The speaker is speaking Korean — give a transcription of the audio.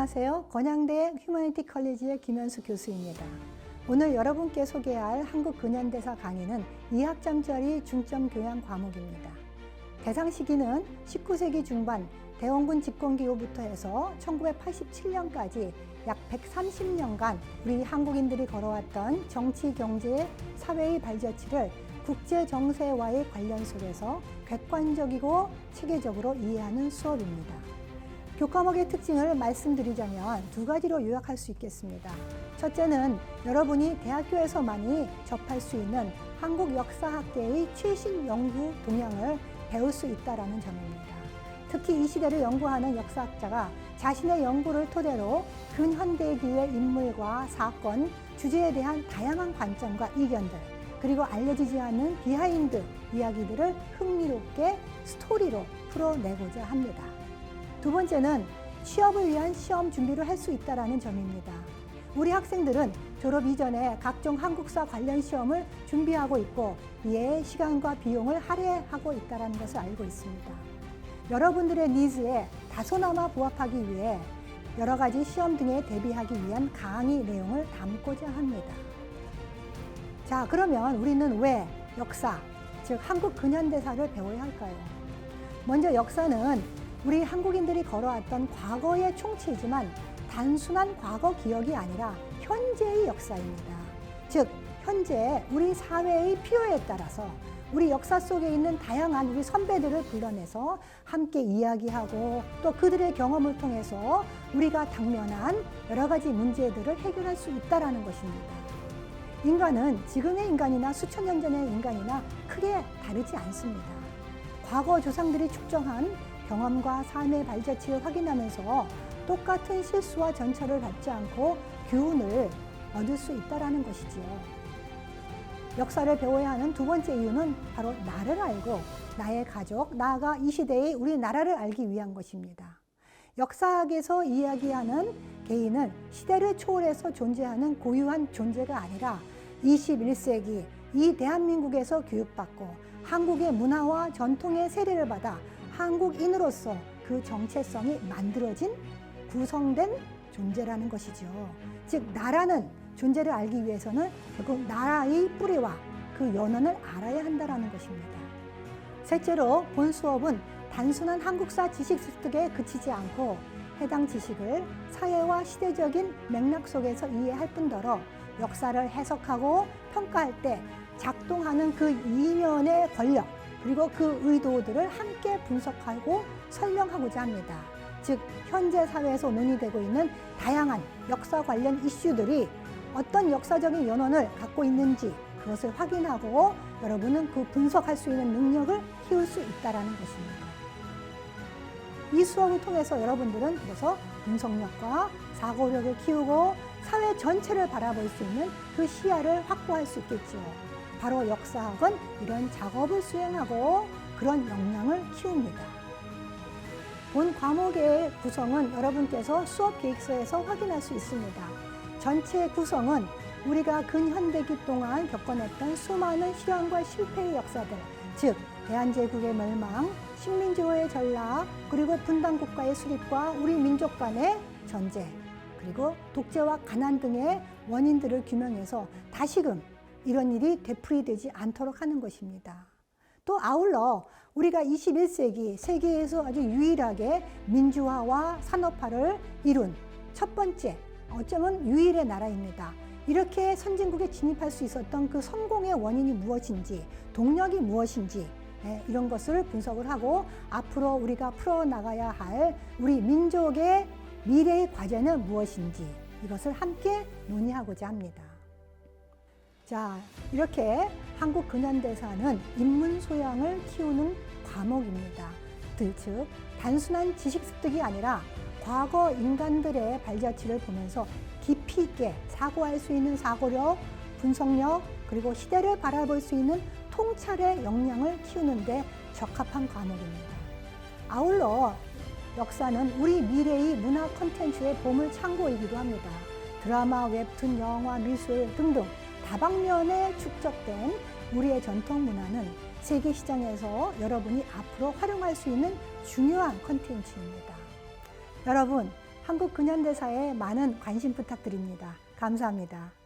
안녕하세요. 건양대 휴머니티 컬리지의 김현수 교수입니다. 오늘 여러분께 소개할 한국 근현대사 강의는 2학점짜리 중점 교양 과목입니다. 대상 시기는 19세기 중반 대원군 집권기 후부터 해서 1987년까지 약 130년간 우리 한국인들이 걸어왔던 정치, 경제, 사회의 발자취를 국제 정세와의 관련 속에서 객관적이고 체계적으로 이해하는 수업입니다. 교과목의 특징을 말씀드리자면 두 가지로 요약할 수 있겠습니다. 첫째는 여러분이 대학교에서만이 접할 수 있는 한국 역사학계의 최신 연구 동향을 배울 수 있다는 점입니다. 특히 이 시대를 연구하는 역사학자가 자신의 연구를 토대로 근현대기의 인물과 사건, 주제에 대한 다양한 관점과 이견들, 그리고 알려지지 않은 비하인드 이야기들을 흥미롭게 스토리로 풀어내고자 합니다. 두 번째는 취업을 위한 시험 준비를 할 수 있다는 점입니다. 우리 학생들은 졸업 이전에 각종 한국사 관련 시험을 준비하고 있고 이에 시간과 비용을 할애하고 있다는 것을 알고 있습니다. 여러분들의 니즈에 다소나마 부합하기 위해 여러 가지 시험 등에 대비하기 위한 강의 내용을 담고자 합니다. 자, 그러면 우리는 왜 역사, 즉 한국 근현대사를 배워야 할까요? 먼저 역사는 우리 한국인들이 걸어왔던 과거의 총체이지만 단순한 과거 기억이 아니라 현재의 역사입니다. 즉, 현재 우리 사회의 필요에 따라서 우리 역사 속에 있는 다양한 우리 선배들을 불러내서 함께 이야기하고 또 그들의 경험을 통해서 우리가 당면한 여러 가지 문제들을 해결할 수 있다는 것입니다. 인간은 지금의 인간이나 수천 년 전의 인간이나 크게 다르지 않습니다. 과거 조상들이 축적한 경험과 삶의 발자취를 확인하면서 똑같은 실수와 전철을 밟지 않고 교훈을 얻을 수 있다는 것이지요. 역사를 배워야 하는 두 번째 이유는 바로 나를 알고 나의 가족, 나아가 이 시대의 우리나라를 알기 위한 것입니다. 역사학에서 이야기하는 개인은 시대를 초월해서 존재하는 고유한 존재가 아니라 21세기 이 대한민국에서 교육받고 한국의 문화와 전통의 세례를 받아 한국인으로서 그 정체성이 만들어진 구성된 존재라는 것이죠. 즉, 나라는 존재를 알기 위해서는 결국 나라의 뿌리와 그 연원을 알아야 한다는 것입니다. 셋째로 본 수업은 단순한 한국사 지식 습득에 그치지 않고 해당 지식을 사회와 시대적인 맥락 속에서 이해할 뿐더러 역사를 해석하고 평가할 때 작동하는 그 이면의 권력 그리고 그 의도들을 함께 분석하고 설명하고자 합니다. 즉, 현재 사회에서 논의되고 있는 다양한 역사 관련 이슈들이 어떤 역사적인 연원을 갖고 있는지 그것을 확인하고 여러분은 그 분석할 수 있는 능력을 키울 수 있다는 것입니다. 이 수업을 통해서 여러분들은 그래서 분석력과 사고력을 키우고 사회 전체를 바라볼 수 있는 그 시야를 확보할 수 있겠죠. 바로 역사학은 이런 작업을 수행하고 그런 역량을 키웁니다. 본 과목의 구성은 여러분께서 수업 계획서에서 확인할 수 있습니다. 전체 구성은 우리가 근현대기 동안 겪어냈던 수많은 실현과 실패의 역사들, 즉 대한제국의 멸망, 식민지화의 전락, 그리고 분단국가의 수립과 우리 민족 간의 전쟁, 그리고 독재와 가난 등의 원인들을 규명해서 다시금 이런 일이 되풀이되지 않도록 하는 것입니다. 또 아울러 우리가 21세기 세계에서 아주 유일하게 민주화와 산업화를 이룬 첫 번째, 어쩌면 유일의 나라입니다. 이렇게 선진국에 진입할 수 있었던 그 성공의 원인이 무엇인지, 동력이 무엇인지 이런 것을 분석을 하고 앞으로 우리가 풀어나가야 할 우리 민족의 미래의 과제는 무엇인지 이것을 함께 논의하고자 합니다. 자, 이렇게 한국 근현대사는 인문 소양을 키우는 과목입니다. 즉, 단순한 지식 습득이 아니라 과거 인간들의 발자취를 보면서 깊이 있게 사고할 수 있는 사고력, 분석력, 그리고 시대를 바라볼 수 있는 통찰의 역량을 키우는 데 적합한 과목입니다. 아울러 역사는 우리 미래의 문화 콘텐츠의 보물 창고이기도 합니다. 드라마, 웹툰, 영화, 미술 등등 다방면에 축적된 우리의 전통 문화는 세계 시장에서 여러분이 앞으로 활용할 수 있는 중요한 콘텐츠입니다. 여러분, 한국 근현대사에 많은 관심 부탁드립니다. 감사합니다.